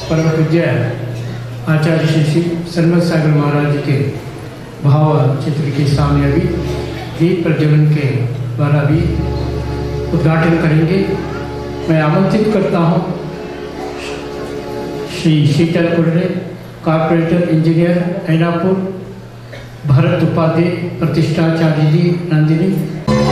परम पूज्य आचार्य श्री सन्मत सागर महाराज के भाव चित्र के सामने अभी दीप प्रज्वलन के द्वारा भी उद्घाटन करेंगे। मैं आमंत्रित करता हूँ श्री शीतल कुर्रे, कॉर्पोरेटर इंजीनियर ऐनापुर, भरत उपाध्याय, प्रतिष्ठाचार्य जी नंदिनी।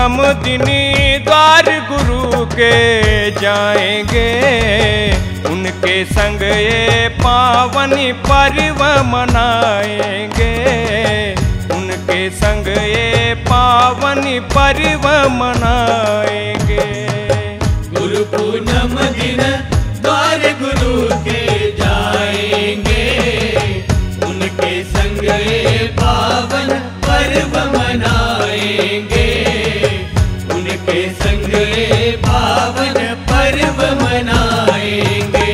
पूनम दिनी द्वार गुरु के जाएंगे, उनके संग ये पावन पर्व मनाएंगे, उनके संग ये पावन पर्व मनाएंगे। गुरु पूनम दिन द्वार गुरु के जाएंगे, उनके संग ये पावन पर्व मनाएंगे, उनके संग ये पावन पर्व मनाएंगे।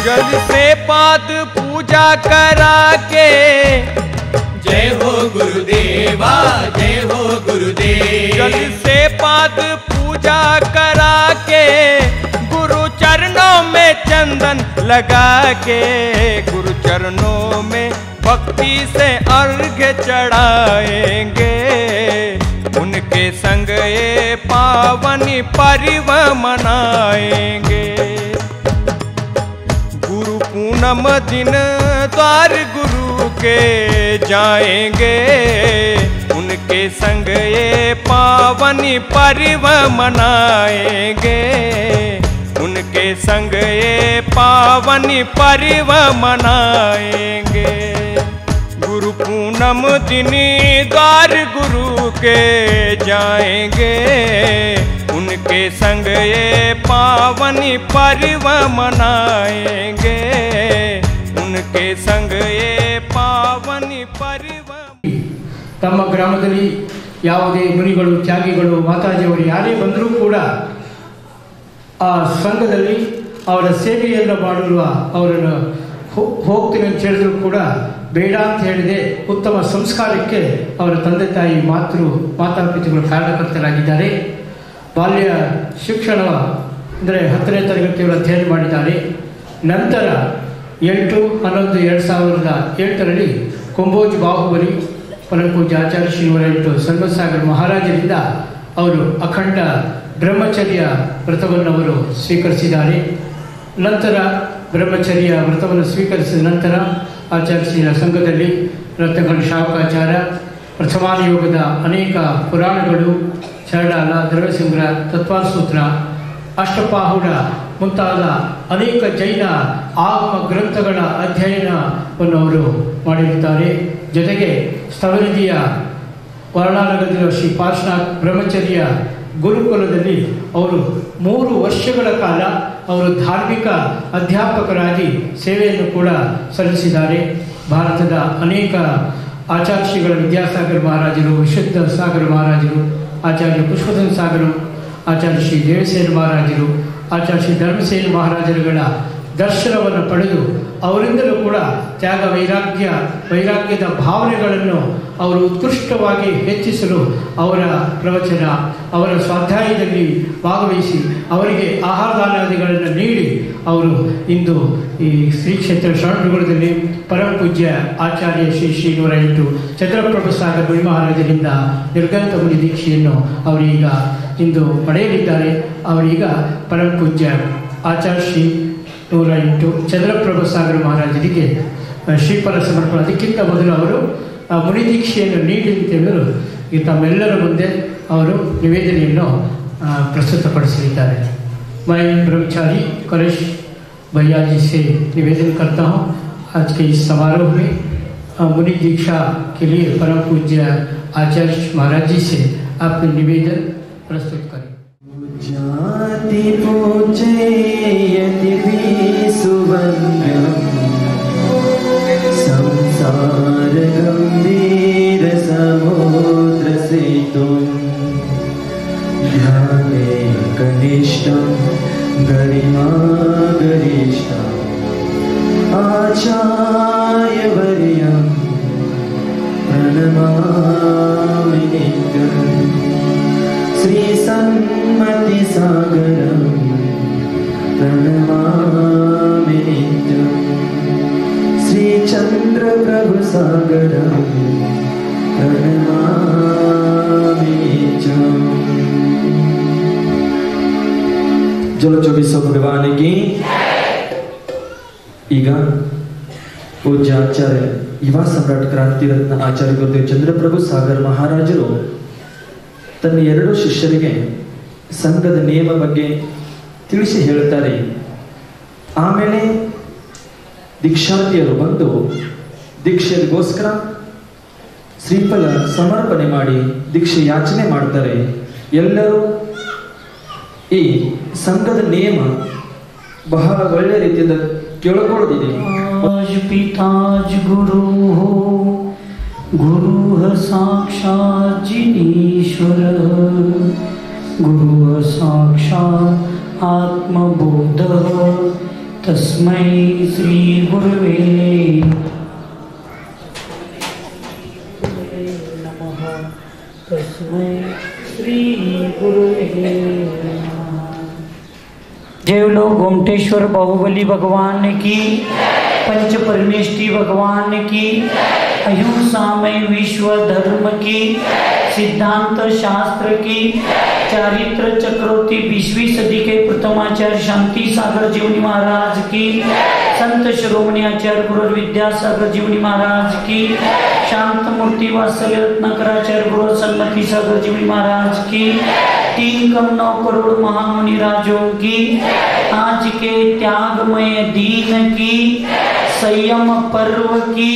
जल से पाद पूजा करा के, जय हो गुरुदेवा, जय हो गुरुदेव। जल से पाद पूजा करा के, गुरु चरणों में चंदन लगा के, गुरु चरणों में भक्ति से अर्घ्य चढ़ाएंगे, उनके संग ये पावन पर्व मनाएंगे। गुरु पूनम दिन द्वार गुरु के जाएंगे, उनके संग ये पावन पर्व मनाएंगे, उनके संग ये पावन पर्व मनाएंगे। गुरु पूनम दिनी द्वार गुरु के जाएंगे, उनके संग ये पावन पर्व मनाएंगे, उनके संग ये पावन पर्व। ತಮ್ಮ ಗ್ರಾಮದಲ್ಲಿ ಯಾವುದೇ ಮುನಿಗಳು ತ್ಯಾಗಿಗಳು ಮಾತಾಜಿಯವರು ಯಾರೇ ಬಂದರೂ ಕೂಡ ಆ ಸಂಘದಲ್ಲಿ ಅವರ ಸೇವೆಯನ್ನು ಮಾಡಿರುವ ಅವರನ್ನು ಹೋಗ್ತೀನಿ ಅಂತ ಹೇಳಿದ್ರು ಕೂಡ ಬೇಡ ಅಂತ ಹೇಳಿದೆ ಉತ್ತಮ ಸಂಸ್ಕಾರಕ್ಕೆ ಅವರ ತಂದೆ ತಾಯಿ ಮಾತಾಪಿತೃಗಳು ಕಾರಣಕರ್ತರಾಗಿದ್ದಾರೆ. ಬಾಲ್ಯ ಶಿಕ್ಷಣ ಅಂದರೆ 10ನೇ ತರಗತಿಯವರು ಅಧ್ಯಯನ ಮಾಡಿದ್ದಾರೆ. ನಂತರ 8-11-2008 ಕೊಂಬೋಜ್ ಬಾಹುಬಲಿ ಪರಮಪೂಜ್ಯ ಆಚಾರ್ಯ ಶ್ರೀ 108 ಸನ್ಮಸಾಗರ ಮಹಾರಾಜರಿಂದ ಅವರು ಅಖಂಡ ಬ್ರಹ್ಮಚರ್ಯ ವ್ರತವನ್ನು ಅವರು ಸ್ವೀಕರಿಸಿದ್ದಾರೆ. ನಂತರ ಬ್ರಹ್ಮಚರ್ಯ ವ್ರತವನ್ನು ಸ್ವೀಕರಿಸಿದ ನಂತರ ಆಚಾರ್ಯ ಶ್ರೀ ಸಂಘದಲ್ಲಿ ರತ್ನಗಣ ಶಾವಕಾಚಾರ, ಪ್ರಥಮಾನಿಯೋಗದ ಅನೇಕ ಪುರಾಣಗಳು, ಚರಡಾಲ, ದ್ರವ್ಯಸಂಗ್ರಹ, ತತ್ವಸೂತ್ರ, ಅಷ್ಟಪಾಹುಡ ಮುಂತಾದ ಅನೇಕ ಜೈನ ಆಗಮ ಗ್ರಂಥಗಳ ಅಧ್ಯಯನವನ್ನು ಅವರು ಮಾಡಿರುತ್ತಾರೆ. ಜೊತೆಗೆ ಸ್ಥವನಿಧಿಯ ವರ್ಣಾನಗರದ ಶ್ರೀ ಪಾರ್ಶ್ವನಾಥ್ ಬ್ರಹ್ಮಚರ್ಯ ಗುರುಕುಲದಲ್ಲಿ ಅವರು 3 ವರ್ಷಗಳ ಕಾಲ ಅವರು ಧಾರ್ಮಿಕ ಅಧ್ಯಾಪಕರಾಗಿ ಸೇವೆಯನ್ನು ಕೂಡ ಸಲ್ಲಿಸಿದ್ದಾರೆ. ಭಾರತದ ಅನೇಕ ಆಚಾರ್ಯ ಶ್ರೀಗಳ ವಿದ್ಯಾಸಾಗರ ಮಹಾರಾಜರು, ವಿಶುದ್ಧ ಸಾಗರ ಮಹಾರಾಜರು, ಆಚಾರ್ಯ ಪುಷ್ಪಧನ್ ಸಾಗರ, ಆಚಾರ್ಯ ಶ್ರೀ ದೇವಸೇನ ಮಹಾರಾಜರು, ಆಚಾರ್ಯ ಶ್ರೀ ಧರ್ಮಸೇನ ಮಹಾರಾಜರುಗಳ ದರ್ಶನವನ್ನು ಪಡೆದು ಅವರಿಂದಲೂ ಕೂಡ ತ್ಯಾಗ ವೈರಾಗ್ಯದ ಭಾವನೆಗಳನ್ನು ಅವರು ಉತ್ಕೃಷ್ಟವಾಗಿ ಹೆಚ್ಚಿಸಲು ಅವರ ಪ್ರವಚನ, ಅವರ ಸ್ವಾಧ್ಯಾಯದಲ್ಲಿ ಭಾಗವಹಿಸಿ ಅವರಿಗೆ ಆಹಾರದಾನಾದಿಗಳನ್ನು ನೀಡಿ ಅವರು ಇಂದು ಈ ಶ್ರೀ ಕ್ಷೇತ್ರ ಶರಣಗುಳದಲ್ಲಿ ಪರಮ ಪೂಜ್ಯ ಆಚಾರ್ಯ ಶ್ರೀ 108 ಚಂದ್ರಪ್ರಭು ಸಾಗರ ಮುನಿ ಮಹಾರಾಜರಿಂದ ನಿರ್ಗಂತ ಮುನಿ ದೀಕ್ಷೆಯನ್ನು ಅವರೀಗ ಇಂದು ಪಡೆಯಲಿದ್ದಾರೆ. ಅವರೀಗ ಪರಮ ಪೂಜ್ಯ ಆಚಾರ್ಯ ಶ್ರೀ 108 ಚಂದ್ರಪ್ರಭು ಸಾಗರ ಮಹಾರಾಜರಿಗೆ ಶ್ರೀಫಲ ಸಮರ್ಪಣೆ. ಅದಕ್ಕಿಂತ ಮೊದಲು ಅವರು ಮುನಿ ದೀಕ್ಷೆಯನ್ನು ನೀಡಿ ಅಂತೇಳಲು ಈ ತಮ್ಮೆಲ್ಲರ ಮುಂದೆ ಅವರು ನಿವೇದನೆಯನ್ನು प्रस्तुतपಡಿಸಲಿದ್ದಾರೆ. मैं ब्रह्मचारी कलेश भैया जी से निवेदन करता हूँ आज के इस समारोह में मुनि दीक्षा के लिए परम पूज्य आचार्य महाराज जी से अपने निवेदन प्रस्तुत करें। जाति पूजयति सुवन्द्यं संसार गंभीर समुद्र सेतुं ध्याने कनिष्ठं गरिमा गरिष्ठम् आचार्यवर्यं प्रणमामि नित्यम् श्री सन्मति सागरं प्रणमामि नित्यम् श्री चंद्र प्रभु सागरं प्रणमामि भगवान की। ಈಗ ಪೂಜ್ಯ ಆಚಾರ್ಯ ಯುವ ಸಮ್ರಾಟ್ ಕ್ರಾಂತಿ ರತ್ನ ಆಚಾರ್ಯ ಗುರುದೇವ್ ಚಂದ್ರಪ್ರಭು ಸಾಗರ್ ಮಹಾರಾಜರು ತನ್ನ 2 ಶಿಷ್ಯರಿಗೆ ಸಂಘದ ನಿಯಮ ಬಗ್ಗೆ ತಿಳಿಸಿ ಹೇಳುತ್ತಾರೆ. ಆಮೇಲೆ ದೀಕ್ಷಾರ್ಥಿಯರು ಬಂದು ದೀಕ್ಷೆಗೋಸ್ಕರ ಶ್ರೀಫಲ ಸಮರ್ಪಣೆ ಮಾಡಿ ದೀಕ್ಷೆ ಯಾಚನೆ ಮಾಡ್ತಾರೆ. ಎಲ್ಲರೂ ಈ ಸಂಘದ ನಿಯಮ ಬಹಳ ಒಳ್ಳೆ ರೀತಿಯಿಂದ ಕೇಳಿಕೊಳ್ಳುತ್ತಿದೆ. आज पिताज गुरु हो, गुरु साक्षात जिनेश्वर, गुरु साक्षात आत्मबोध, तस्मै श्री गुरुवे नमः, तस्मै श्री गुरुवे नमः। देवलोक गोमटेश्वर बाहुबली भगवान की, पंच परमेष्टि भगवान की, अहिंसा में विश्व धर्म की, सिद्धांत शास्त्र की, चारित्र चक्रवर्ती 20वीं सदी के प्रथमाचार्य शांति सागर जीवनी महाराज की, संत शिरोमणि आचार्य गुरु विद्यासागर जीवनी महाराज की, शांत मूर्ति वात्सल्य रत्नाकराचार्य गुरु सन्मति सागर जीवनी महाराज की, 3,9 करोड़ महामुनि राजों की, आज के त्यागमय दीन की, संयम पर्व की,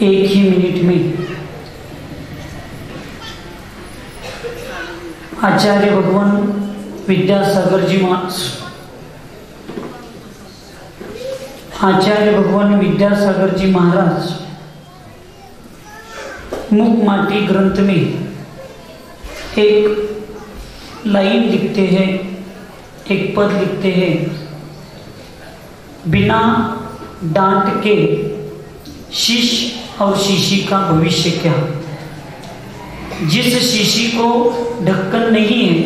एक ही मिनट में आचार्य भगवान विद्यासागर जी आचार्य भगवान विद्यासागर जी महाराज मुख माटी ग्रंथ में एक लाइन लिखते हैं, एक पद लिखते हैं, बिना डांट के शिष्य और शिष्य का भविष्य क्या। जिस शिष्य को ढक्कन नहीं है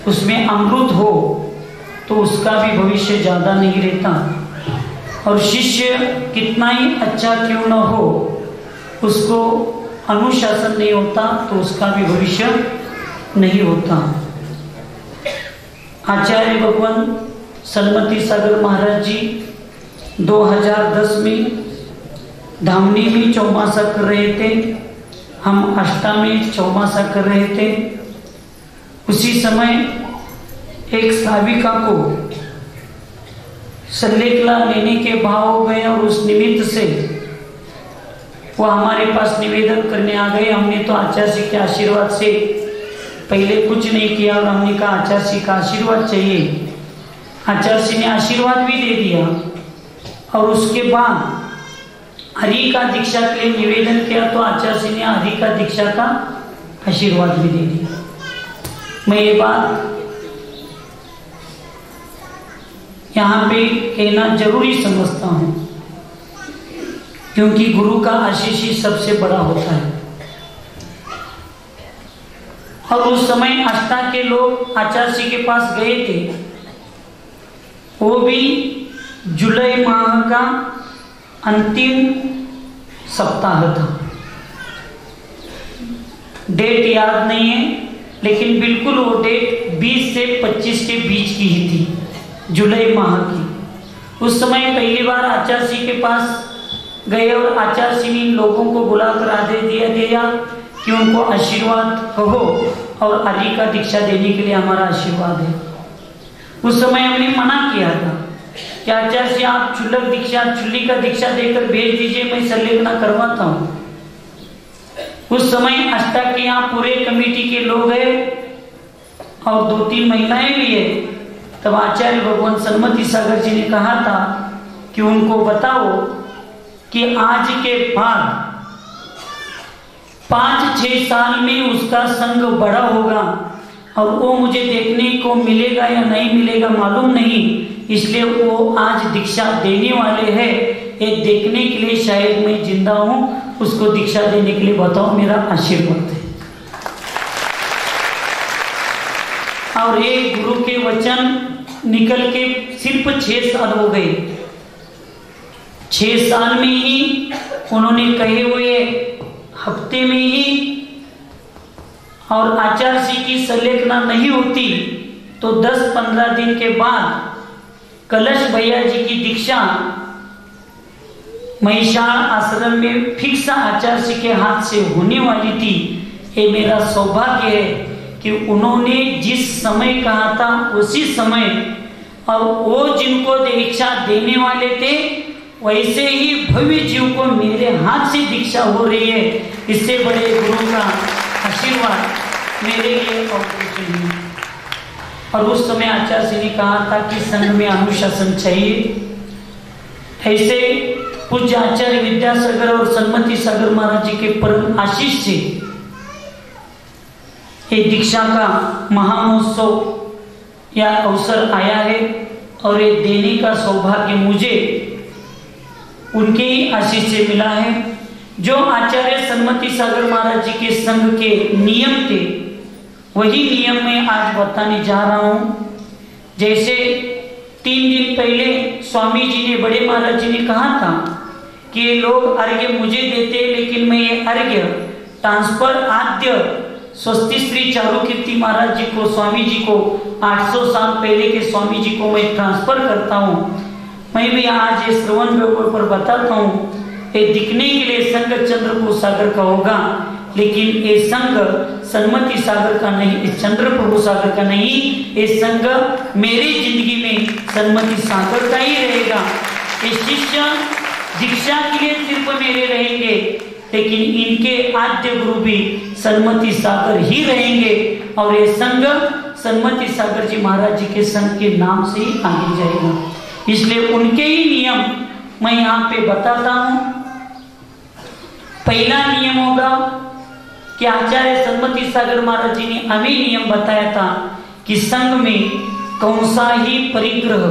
उसमें अमृत हो तो उसका भी भविष्य ज़्यादा नहीं रहता, और शिष्य कितना ही अच्छा क्यों न हो उसको अनुशासन नहीं होता तो उसका भी भविष्य नहीं होता। आचार्य भगवान सन्मति सागर महाराज जी 2010 में धामनी में चौमासा कर रहे थे, हम अष्टा में चौमासा कर रहे थे। उसी समय एक साविका को सल्लेखला लेने के भाव हो गए और उस निमित्त से वो हमारे पास निवेदन करने आ गए। हमने तो आचार्य जी के आशीर्वाद से पहले कुछ नहीं किया और हमने कहा आचार्य जी का आशीर्वाद चाहिए। आचार्य जी ने आशीर्वाद भी दे दिया और उसके बाद हरि का दीक्षा के लिए निवेदन किया तो आचार्य जी ने हरि का दीक्षा का आशीर्वाद भी दे दिया। मैं ये बात यहाँ पे कहना जरूरी समझता हूँ क्योंकि गुरु का आशीष ही सबसे बड़ा होता है। और उस समय आस्था के लोग आचार्य जी के पास गए थे, वो भी जुलाई माह का अंतिम सप्ताह था। डेट याद नहीं है लेकिन बिल्कुल वो डेट 20 से 25 के बीच की ही थी, जुलाई माह की। उस समय पहली बार आचार्य जी के पास गए और आचार्य जी ने इन लोगों को बुलाकर आदेश दिया कि उनको आशीर्वाद कहो और हरि का दीक्षा देने के लिए हमारा आशीर्वाद है। उस समय हमने मना किया था कि आचार्य जी आप चुल्लक दीक्षा चुल्ली का दीक्षा देकर भेज दीजिए, मैं संलेखना करवाता हूँ। उस समय आस्था के यहाँ पूरे कमेटी के लोग हैं और 2-3 महिलाएं भी है। तब आचार्य भगवान सन्मति सागर जी ने कहा था कि उनको बताओ कि आज के बाद 5-6 साल में उसका संग बड़ा होगा और वो मुझे देखने को मिलेगा या नहीं मिलेगा मालूम नहीं, इसलिए वो आज दीक्षा देने वाले हैं। ये देखने के लिए शायद मैं जिंदा हूँ, उसको दीक्षा देने के लिए बताओ, मेरा आशीर्वाद है। और ये गुरु के वचन निकल के सिर्फ 6 साल हो गए। 6 साल में ही उन्होंने कहे हुए हफ्ते में ही और आचार्य की संलेखना नहीं होती तो 10-15 दिन के बाद कलश भैया जी की दीक्षा महिषाण आश्रम में फिक्स आचार्य के हाथ से होने वाली थी। ये मेरा सौभाग्य है कि उन्होंने जिस समय कहा था उसी समय, और वो जिनको दीक्षा देने वाले थे वैसे ही भव्य जीव को मेरे हाथ से दीक्षा हो रही है। इससे बड़े गुरु का आशीर्वाद मेरे लिए और कुछ नहीं। और उस समय आचार्य ने कहा था कि संघ में अनुशासन चाहिए। ऐसे पूज्य आचार्य विद्यासागर और सन्मति सागर महाराज जी के परम आशीष से ये दीक्षा का महामहोत्सव या अवसर आया है और ये देने का सौभाग्य मुझे उनके ही आशीष से मिला है। जो आचार्य सन्मति सागर महाराज जी के संघ के नियम थे वही नियम मैं आज बताने जा रहा हूं। जैसे 3 दिन पहले स्वामी जी ने, बड़े महाराज जी ने कहा था कि ये लोग अर्घ्य मुझे देते, लेकिन मैं ये अर्घ्य ट्रांसफर आद्य स्वस्ति श्री चारुकीर्ति महाराज जी को, स्वामी जी को 800 साल पहले के स्वामी जी को मैं ट्रांसफर करता हूँ। मैं भी आज ये श्रवण वेब पर बताता हूँ। ये दिखने के लिए संघ चंद्रप्रभु सागर का होगा, लेकिन ये संघ सन्मति सागर का नहीं, चंद्रप्रभु सागर का नहीं। ये संघ मेरी जिंदगी में सन्मति सागर का ही रहेगा। ये शिष्य दीक्षा के लिए सिर्फ मेरे रहेंगे, लेकिन इनके आद्य गुरु भी सन्मति सागर ही रहेंगे। और ये संघ सन्मति सागर जी महाराज जी के संघ के नाम से ही आगे जाएगा। इसलिए उनके ही नियम मैं यहाँ पे बताता हूँ। पहला नियम होगा कि आचार्य सन्मति सागर महाराज जी ने हमें नियम बताया था कि संघ में कौन सा ही परिग्रह,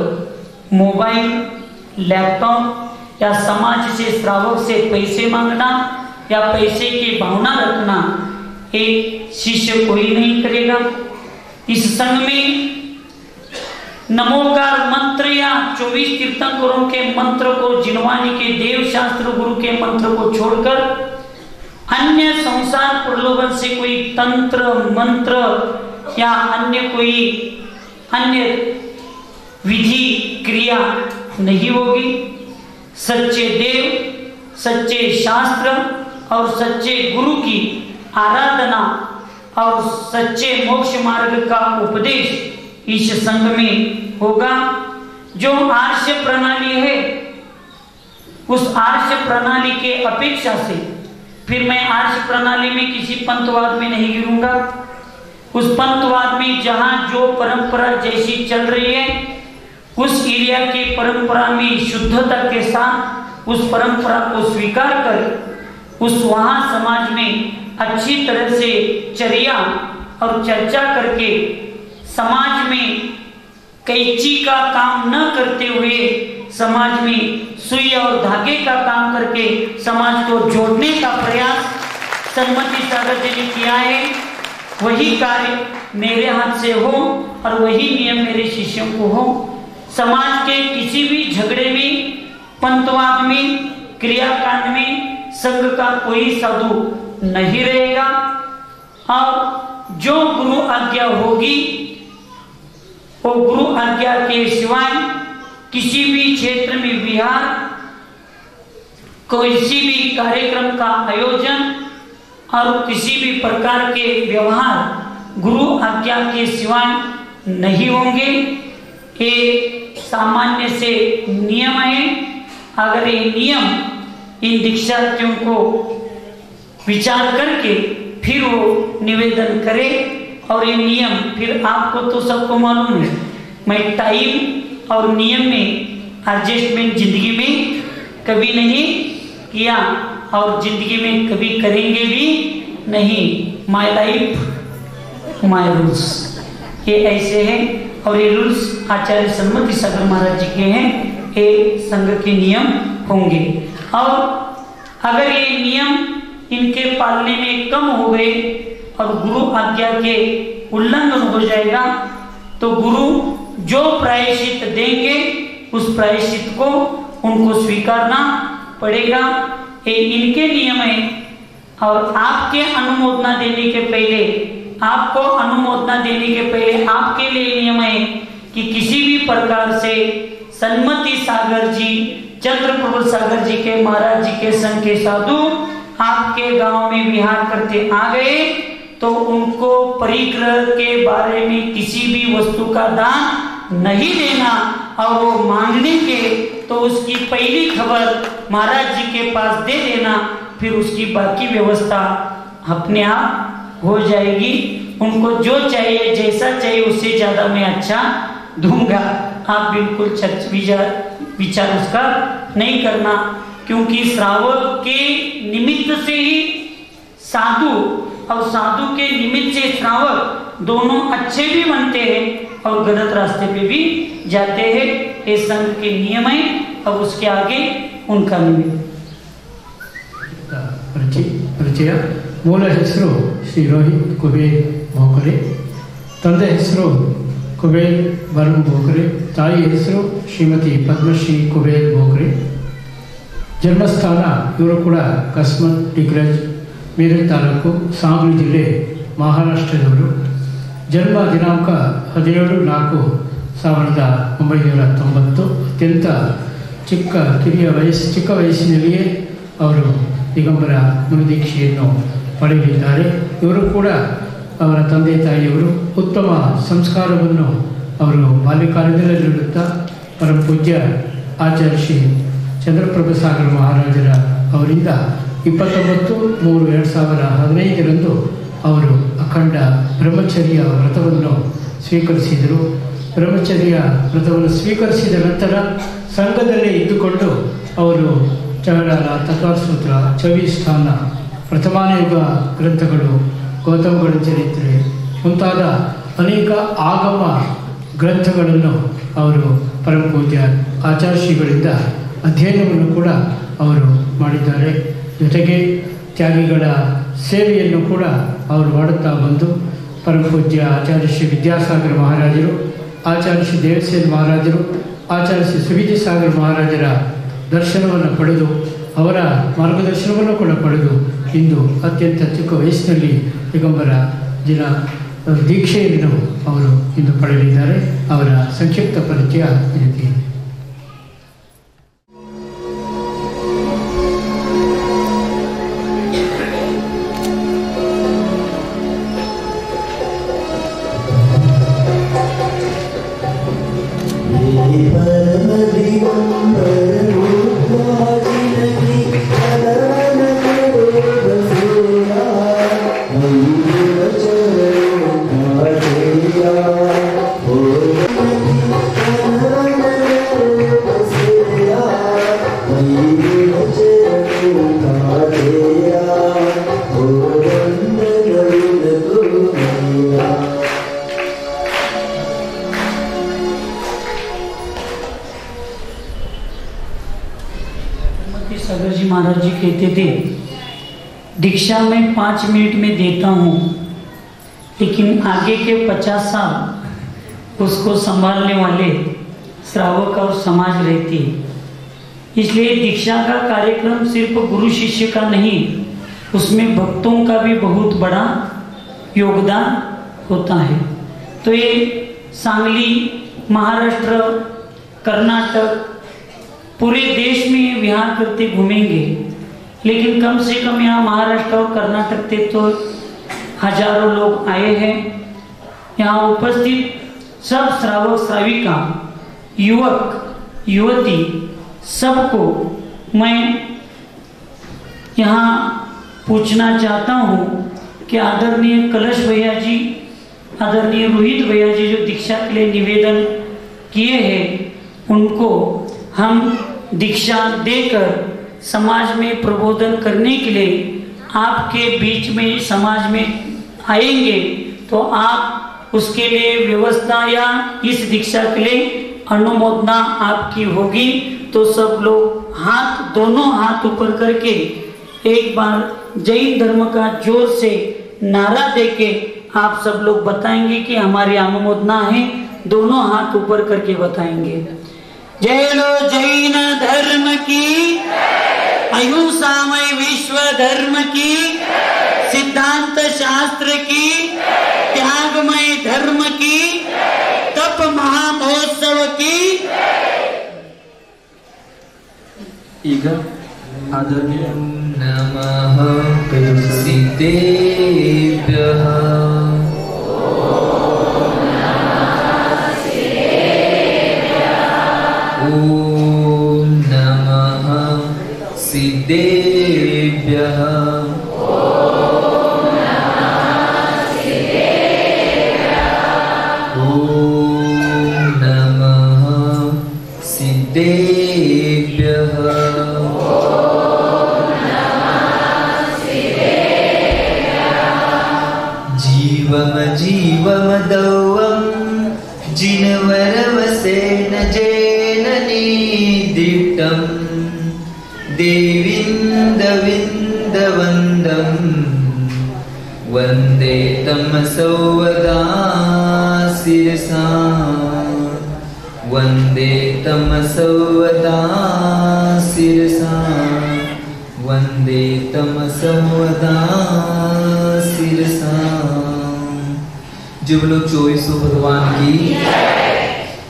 मोबाइल, लैपटॉप या समाज से श्रावक से पैसे मांगना या पैसे की भावना रखना एक शिष्य कोई नहीं करेगा। इस संघ में नमोकार मंत्र या 24 तीर्थंकरों के मंत्र को, जिनवानी के देव शास्त्र गुरु के मंत्र को छोड़कर अन्य संसार प्रलोभन से कोई तंत्र मंत्र या अन्य विधि क्रिया नहीं होगी। सच्चे देव, सच्चे शास्त्र और सच्चे गुरु की आराधना और सच्चे मोक्ष मार्ग का उपदेश इस संघ में होगा। जो आर्ष प्रणाली है उस आर्ष प्रणाली के अपेक्षा से, फिर मैं आर्ष प्रणाली में किसी पंथवाद में नहीं गिरूंगा। उस पंथवाद में जहां जो परंपरा जैसी चल रही है उस एरिया के परंपरा में शुद्धता के साथ उस परंपरा को स्वीकार कर उस वहां समाज में अच्छी तरह से चर्या और चर्चा करके समाज में कैंची का काम न करते हुए समाज में सुई और धागे का काम करके समाज को जोड़ने का प्रयास सन्मति सागर जी ने किया है। वही कार्य मेरे हाथ से हो और वही नियम मेरे शिष्यों को हो। समाज के किसी भी झगड़े में, पंथवाद में, क्रियाकांड में संघ का कोई साधु नहीं रहेगा। और जो गुरु आज्ञा होगी वो गुरु आज्ञा के सिवाय किसी भी क्षेत्र में विहार, किसी भी कार्यक्रम का आयोजन और किसी भी प्रकार के व्यवहार गुरु आज्ञा के सिवाय नहीं होंगे। ये सामान्य से नियम है। अगर ये नियम इन दीक्षार्थियों को विचार करके फिर वो निवेदन करे, और ये नियम फिर आपको तो सबको मालूम है, मैं टाइम और नियम में एडजस्टमेंट जिंदगी में कभी नहीं किया और जिंदगी में कभी करेंगे भी नहीं। माय लाइफ माय रूल्स, ये ऐसे हैं। और ये रूल्स आचार्य सन्मति सागर महाराज जी के हैं। ये संघ के नियम होंगे। और अगर ये नियम इनके पालने में कम हो गए और गुरु आज्ञा के उल्लंघन हो जाएगा तो गुरु जो प्रायश्चित देंगे उस प्रायश्चित को उनको स्वीकारना पड़ेगा। ये इनके नियम है। और आपके अनुमोदना देने के पहले, आपको अनुमोदना देने के पहले आपके लिए नियम है कि किसी भी प्रकार से सन्मति सागर जी, चंद्रप्रभु सागर जी के महाराज जी के संग के साधु आपके गांव में विहार करते आ गए तो उनको परिग्रह के बारे में किसी भी वस्तु का दान नहीं देना, और वो मांगने के तो उसकी पहली खबर महाराज जी के पास दे देना, फिर उसकी बाकी व्यवस्था अपने आप हो जाएगी। उनको जो चाहिए, जैसा चाहिए, उससे ज्यादा मैं अच्छा दूंगा। आप बिल्कुल चर्च विचार उसका नहीं करना, क्योंकि श्रावक के निमित्त से ही साधु और साधु के निमित्त से श्रावक दोनों अच्छे भी बनते हैं और गलत रास्ते पे भी जाते हैं। ये संघ के नियम है। अब उसके आगे उनका निमित्त ಪರಿಚಯ। ಮೂಲ ಹೆಸರು ಶ್ರೀ ರೋಹಿತ್ ಕುಬೇರ್ ಭೋಕರೆ, ತಂದೆ ಹೆಸರು ಕುಬೇರ್ ವರುಣ್ ಭೋಕರೆ, ತಾಯಿ ಹೆಸರು ಶ್ರೀಮತಿ ಪದ್ಮಶ್ರೀ ಕುಬೇರ್ ಭೋಕರೆ। ಜನ್ಮಸ್ಥಾನ ಇವರು ಕೂಡ ಕಸ್ಮತ್ ಡಿಗ್ರಜ್ ಮೇರೆ ತಾಲೂಕು, ಸಾಂಗ್ಲಿ ಜಿಲ್ಲೆ, ಮಹಾರಾಷ್ಟ್ರದವರು। ಜನ್ಮ ದಿನಾಂಕ 17/4/1990। ಅತ್ಯಂತ ಚಿಕ್ಕ ವಯಸ್ಸಿನಲ್ಲಿಯೇ ಅವರು ದಿಗಂಬರ ಮುನಿದೀಕ್ಷೆಯನ್ನು ಪಡೆಯಲಿದ್ದಾರೆ। ಇವರು ಕೂಡ ಅವರ ತಂದೆ ತಾಯಿಯವರು ಉತ್ತಮ ಸಂಸ್ಕಾರವನ್ನು ಅವರು ಬಾಲ್ಯಕಾಲದಲ್ಲೇ ನೀಡುತ್ತಾ ಪರಮ ಪೂಜ್ಯ ಆಚಾರ್ಯ ಶ್ರೀ ಚಂದ್ರಪ್ರಭು ಸಾಗರ ಮಹಾರಾಜರ ಅವರಿಂದ 29/3/2015 ಅವರು ಅಖಂಡ ಬ್ರಹ್ಮಚರ್ಯ ವ್ರತವನ್ನು ಸ್ವೀಕರಿಸಿದರು। ಬ್ರಹ್ಮಚರ್ಯ ವ್ರತವನ್ನು ಸ್ವೀಕರಿಸಿದ ನಂತರ ಸಂಘದಲ್ಲೇ ಇದ್ದುಕೊಂಡು ಅವರು ಚಹಡಾಲ, ತತ್ವಸೂತ್ರ, ಚವಿಸ್ಥಾನ, ಪ್ರಥಮಾನಯುಗ ಗ್ರಂಥಗಳು, ಗೌತಮಗಳ ಚರಿತ್ರೆ ಮುಂತಾದ ಅನೇಕ ಆಗಮ ಗ್ರಂಥಗಳನ್ನು ಅವರು ಪರಮ ಪೂಜ್ಯ ಆಚಾರ್ಯ ಶ್ರೀಗಳಿಂದ ಅಧ್ಯಯನವನ್ನು ಕೂಡ ಅವರು ಮಾಡಿದ್ದಾರೆ। ಜೊತೆಗೆ ತ್ಯಾಗಿಗಳ ಸೇವೆಯನ್ನು ಕೂಡ ಅವರು ಮಾಡುತ್ತಾ ಬಂದು ಪರಮ ಪೂಜ್ಯ ಆಚಾರ್ಯ ಶ್ರೀ ವಿದ್ಯಾಸಾಗರ ಮಹಾರಾಜರು, ಆಚಾರ್ಯ ಶ್ರೀ ದೇವಸೇನ ಮಹಾರಾಜರು, ಆಚಾರ್ಯ ಶ್ರೀ ಸುವಿಧಿ ಸಾಗರ ಮಹಾರಾಜರ ದರ್ಶನವನ್ನು ಪಡೆದು ಅವರ ಮಾರ್ಗದರ್ಶನವನ್ನು ಕೂಡ ಪಡೆದು ಇಂದು ಅತ್ಯಂತ ಚಿಕ್ಕ ವಯಸ್ಸಿನಲ್ಲಿ ದಿಗಂಬರ ದೀಕ್ಷೆಯನ್ನು ಅವರು ಇಂದು ಪಡೆಯಲಿದ್ದಾರೆ। ಅವರ ಸಂಕ್ಷಿಪ್ತ ಪರಿಚಯ ಇದಕ್ಕೆ। सागर जी महाराज जी कहते थे दीक्षा में 5 मिनट में देता हूँ, लेकिन आगे के 50 साल उसको संभालने वाले श्रावक और समाज रहती है। इसलिए दीक्षा का कार्यक्रम सिर्फ गुरु शिष्य का नहीं, उसमें भक्तों का भी बहुत बड़ा योगदान होता है। तो ये सांगली, महाराष्ट्र, कर्नाटक, पूरे देश में विहार करते घूमेंगे, लेकिन कम से कम यहाँ महाराष्ट्र और कर्नाटक से तो हजारों लोग आए हैं। यहाँ उपस्थित सब श्रावक श्राविका, युवक युवती, सबको मैं यहाँ पूछना चाहता हूँ कि आदरणीय कलश भैया जी, आदरणीय रोहित भैया जी जो दीक्षा के लिए निवेदन किए हैं, उनको हम दीक्षा देकर समाज में प्रबोधन करने के लिए आपके बीच में समाज में आएंगे, तो आप उसके लिए व्यवस्था या इस दीक्षा के लिए अनुमोदना आपकी होगी। तो सब लोग दोनों हाथ ऊपर करके एक बार जैन धर्म का जोर से नारा देके आप सब लोग बताएंगे कि हमारी अनुमोदना है। दोनों हाथ ऊपर करके बताएंगे। जय लो जैन धर्म की, अहिंसामय विश्व धर्म की, सिद्धांत शास्त्र की, त्यागमय धर्म की, तप महामहोत्सव की। ಈಗ आदरणीय नमः सिद्धेभ्यः ॐ नमः सिद्धेभ्यः ॐ नमः सिद्धेभ्यः जीवम दौवं जिनवरवसेन जेननी दिट्टं देविन्दविन्दवन्दं वन्दे तं सौवदा शिरसा वन्दे तं सौवदा शिरसा वन्दे तं सौवदा शिरसा। जुबलो चोईसो भगवान की,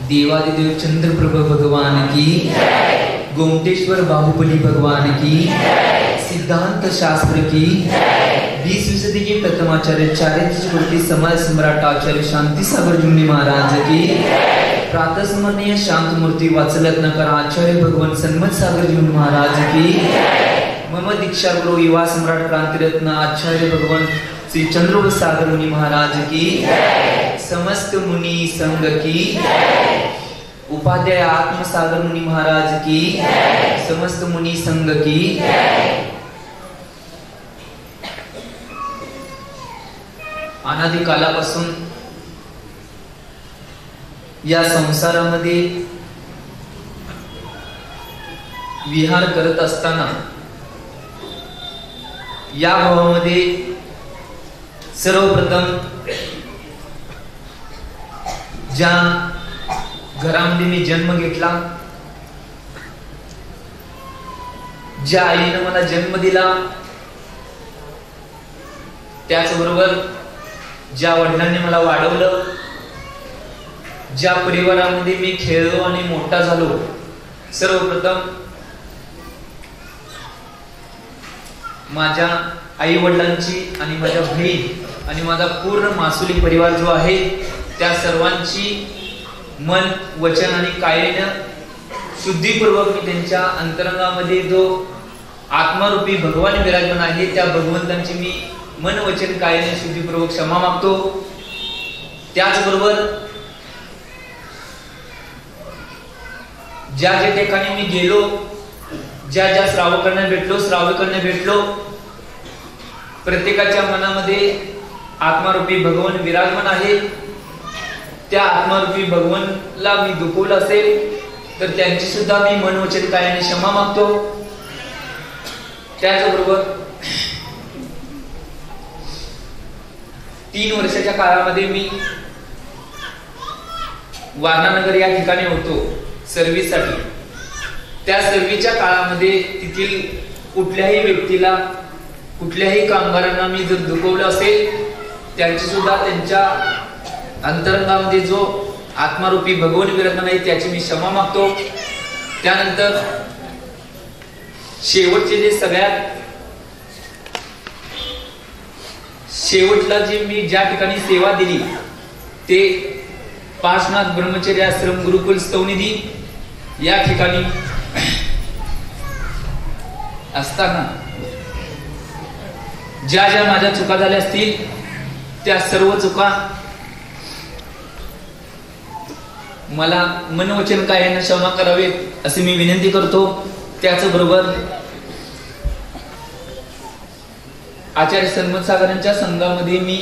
देवादिदेव चंद्रप्रभ भगवान की, गोमटेश्वर बाहुबली भगवान की, सिद्धांत शास्त्र की, 20वीं सदी के प्रथमाचार्य चारित्र्यवर्ती समाज सम्राट आचार्य शांति सागर जुमनी महाराज की, प्रातः स्मरणीय शांत मूर्ति वात्सल्यत्नकर आचार्य भगवान सन्मत सागर जुमनी महाराज की, मम दीक्षा गुरु युवा सम्राट क्रांतिरत्न आचार्य भगवान श्री चंद्र सागर मुनि महाराज की, समस्त मुनि संघ की, उपाध्याय आत्म सागर मुनि महाराज की, समस्त मुनि संघ की, अनादि कालापासून या संसारामध्ये विहार करत असताना या भावामध्ये सर्वप्रथम ज्या घरामध्ये मी जन्म घेतला, ज्या आईने मला जन्म दिला, त्याचबरोबर ज्या वडिलांनी मला वाढवलं, ज्या परिवारामध्ये मी खेळलो आणि मोठा झालो, सर्वप्रथम माझ्या आई वडिलांची आणि माझ्या बहीण आणि माझा पूर्ण मासुली परिवार जो आहे त्या सर्वांची मन वचन आणि कायेने शुद्धीपूर्वक मी त्यांच्या अंतरंगामध्ये जो आत्मारूपी भगवान विराजमान आहे त्या भगवंतांची मी मन वचन कायेने शुद्धीपूर्वक क्षमा मागतो। त्याचबरोबर ज्या ज्या ठिकाणी मी गेलो, ज्या ज्या श्रावकांना भेटलो, प्रत्येकाच्या मनामध्ये आत्मारूपी भगवान विराजमान आहे। त्या आत्मारूपी भगवानला मी दुखवलं असेल तर त्यांची सुद्धा मी मन वचन कायाने क्षमा मागतो। त्याचबरोबर 3 वर्षाच्या काळामध्ये मी वारणानगर या ठिकाणी होतो सर्व्हिससाठी। त्या सर्व्हिसच्या काळामध्ये तेथील कुठल्याही व्यक्तीला, कुठल्याही कामगारांना मी जर दुखवलं असेल त्यांची सुद्धा त्यांच्या अंतरंगामध्ये जो आत्मारूपी भगवान विराजमान आहे त्याची मी क्षमा मागतो। त्यानंतर शेवटचे जे सगळ्यात शेवटला जे मी ज्या ठिकाणी सेवा दिली ते पार्श्वनाथ ब्रह्मचर्य आश्रम गुरुकुल स्तवनिधी या ठिकाणी असताना ज्या ज्या माझ्या चुका झाल्या असतील त्या सर्व चुका मला मनवचन कायाने क्षमा करावेत असे मी विनंती करतो। त्याचबरोबर आचार्य सन्मत सागरांच्या संघामध्ये मी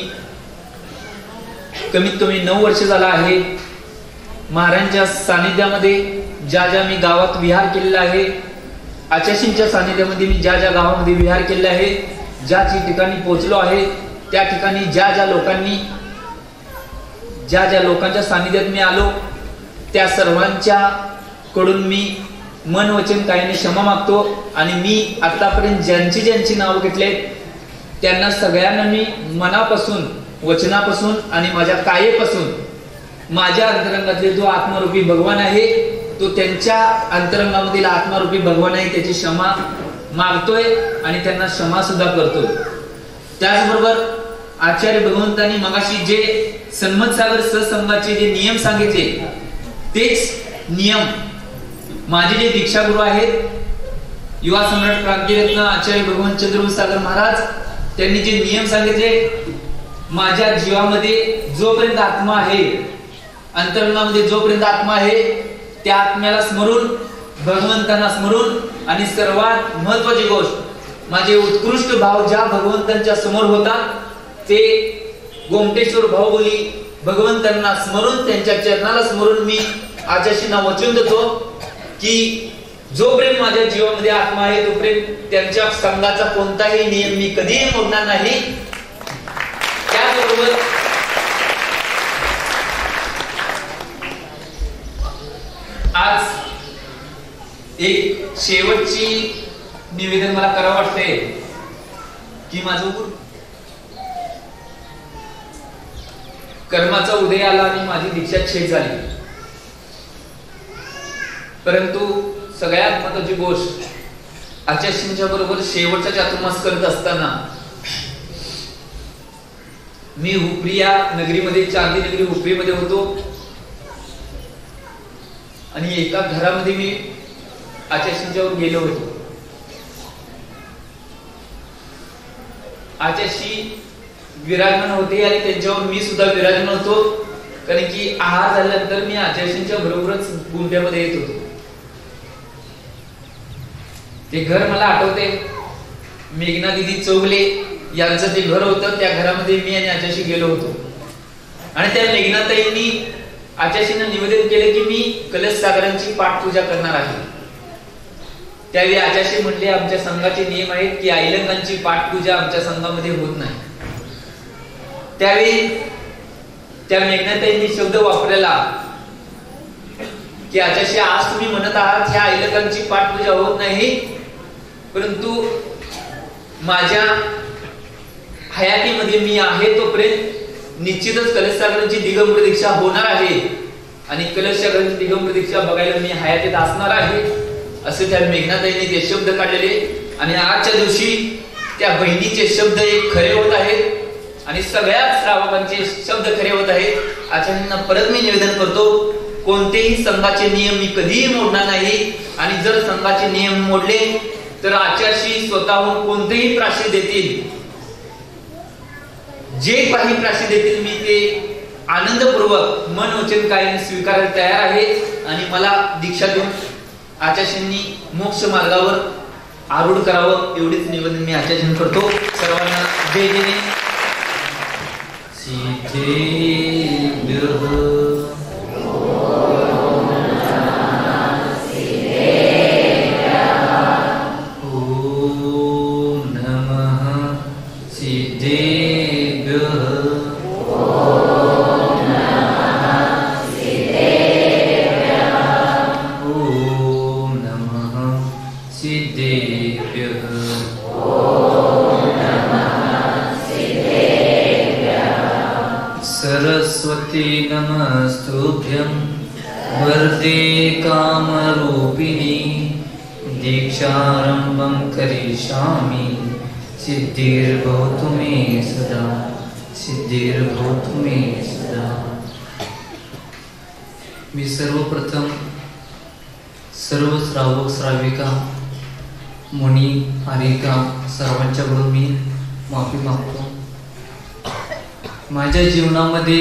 कमीत कमी 9 वर्ष झाला आहे। महाराजांच्या सानिध्यामध्ये ज्या ज्या मी गावात विहार केलेला आहे, आचार्यांच्या सानिध्यामध्ये मी ज्या ज्या गावामध्ये विहार केलेला आहे, ज्या ठिकाणी पोहोचलो आहे त्या ठिकाणी ज्या ज्या लोकांच्या सानिध्यात मी आलो त्या सर्वांच्या कडून मी मन वचन कायाने क्षमा मागतो आणि मी आतापर्यंत ज्यांची ज्यांची नाव घेतले त्यांना सगळ्यांना मी मनापासून, वचनापासून आणि माझ्या कायेपासून माझ्या अंतरंगातले जो आत्मरूपी भगवान आहे तो त्यांच्या अंतरंगामधील आत्मरूपी भगवान आहे त्याची क्षमा मागतोय आणि त्यांना क्षमा सुद्धा करतोय. त्याचबरोबर आचार्य भगवंतांनी मगाशी जे सन्मत सागर सत्संगाचे जे नियम सांगितले तेच नियम माझे जे दीक्षागुरु आहेत युवा सम्राट क्रांतिरत्न आचार्य भगवंत चंद्रसागर महाराज त्यांनी जे नियम सांगितले माझ्या जीवामध्ये जोपर्यंत आत्मा आहे, अंतरंगामध्ये जोपर्यंत आत्मा आहे त्या आत्म्याला स्मरून, भगवंतांना स्मरून आणि सर्वात महत्वाची गोष्ट माझे उत्कृष्ट भाव ज्या भगवंतांच्या समोर होता ते गोमटेश्वर भाऊबोली भगवंतांना स्मरून त्यांच्या चरणाला स्मरून मी आचार्यांना वचन देतो की जोपर्यंत माझ्या जीवामध्ये आत्मा आहे तोपर्यंत त्यांच्या संघाचा कोणताही नियम मी कधीही मोडणार नाही. त्याचबरोबर आज एक शेवटची निवेदन मला करावं वाटते की माझं कर्माचा उदय आला आणि माझी दीक्षा छेद झाली. परंतु सगळ्यात महत्वाची गोष्ट आचार्यांच्या बरोबर शेवटचा चातुर्मास करत असताना मी हुपरी या नगरीमध्ये, चांदी नगरी हुपरीमध्ये होतो आणि एका घरामध्ये मी आचार्यांच्यावर गेलो होतो. आचार्य विराजमान होते आणि त्यांच्यावर मी सुद्धा विराजमान होतो, कारण की आहार झाल्यानंतर मी आचार्यांच्या बरोबरच गुंड्यामध्ये येत होतो. ते घर मला आठवते, मेघना दिदी चौगले यांचं ते घर होतं. त्या घरामध्ये मी आणि आचार्य गेलो होतो आणि त्या मेघनाताईंनी आचार्यांना निवेदन केले की मी कलश सागरांची पाठपूजा करणार आहे. त्यावेळी आचार्य म्हटले आमच्या संघाचे नियम आहेत की आईलंगांची पाठपूजा आमच्या संघामध्ये होत नाही. त्यावेळी त्या मेघनाताईंनी शब्द वापरला की आचार्य आज तुम्ही म्हणत आहात ह्या आईलंगांची पाठपूजा होत नाही, परंतु माझ्या हयातीमध्ये मी आहे तोपर्यंत निश्चितच कलश सागरांची दिगंबर दीक्षा होणार आहे आणि कलश सागरांची दिगंबर दीक्षा बघायला मी हयातीत असणार आहे असे त्या मेघनाताईंनी ते शब्द काढलेले. आणि आजच्या दिवशी त्या बहिणीचे शब्द एक खरे होत आहेत आणि सगळ्या श्रावकांचे शब्द खरे होत आहेत. आचार्यांना परत मी निवेदन करतो कोणतेही संघाचे नियम मी कधीही मोडणार नाही आणि जर संघाचे नियम मोडले तर आचार्य स्वतःहून कोणतेही प्राश्चित देतील, जे काही प्राश्चित देतील मी ते आनंदपूर्वक मन वचन कायाने स्वीकारायला तयार आहे. आणि मला दीक्षा देऊन आचार्यांनी मोक्ष मार्गावर आरूढ करावं एवढेच निवेदन मी आचार्यांना करतो. सर्वांना जय जय. सरस्वती नमस्तुभ्यं वरदे कामरूपिणी दीक्षारंभं करिष्यामि सिद्धिर्भवतु मे सदा सिद्धिर्भवतु मे सदा. मी सर्वप्रथम सर्व श्रावक श्राविका मुनी हारिका सर्वांच्याकडून मी माफी मागतो. माझ्या जीवनामध्ये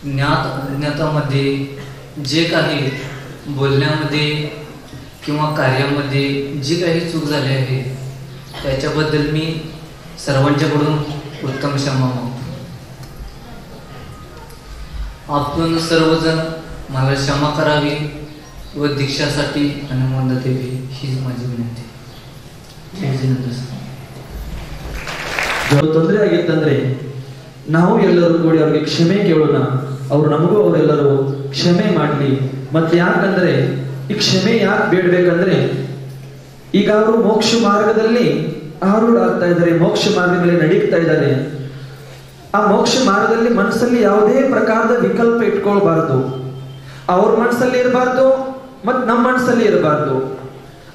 ज्ञात अज्ञातामध्ये जे काही बोलण्यामध्ये किंवा कार्यामध्ये जी काही चूक झाली आहे त्याच्याबद्दल मी सर्वांच्याकडून उत्तम क्षमा मागतो. आपण सर्वजण मला क्षमा करावी व दीक्षासाठी अनुमोदन देवी हीच माझी विनंती. ತೊಂದರೆ ಆಗಿತ್ತಂದ್ರೆ ನಾವು ಎಲ್ಲರೂ ಕೂಡಿ ಅವ್ರಿಗೆ ಕ್ಷಮೆ ಕೇಳೋಣ. ಅವರು ನಮಗೂ ಅವರೆಲ್ಲರೂ ಕ್ಷಮೆ ಮಾಡಲಿ. ಮತ್ತೆ ಯಾಕಂದ್ರೆ ಈ ಕ್ಷಮೆ ಯಾಕೆ ಬೇಡಬೇಕಂದ್ರೆ ಈಗ ಅವರು ಮೋಕ್ಷ ಮಾರ್ಗದಲ್ಲಿ ಆರೂಢಾಗ್ತಾ ಇದ್ದಾರೆ, ಮೋಕ್ಷ ಮಾರ್ಗದ ಮೇಲೆ ನಡೀತಾ ಇದ್ದಾರೆ. ಆ ಮೋಕ್ಷ ಮಾರ್ಗದಲ್ಲಿ ಮನಸ್ಸಲ್ಲಿ ಯಾವುದೇ ಪ್ರಕಾರದ ವಿಕಲ್ಪ ಇಟ್ಕೊಳ್ಬಾರ್ದು. ಅವ್ರ ಮನಸ್ಸಲ್ಲಿ ಇರಬಾರ್ದು ಮತ್ ನಮ್ಮ ಮನಸ್ಸಲ್ಲಿ ಇರಬಾರ್ದು.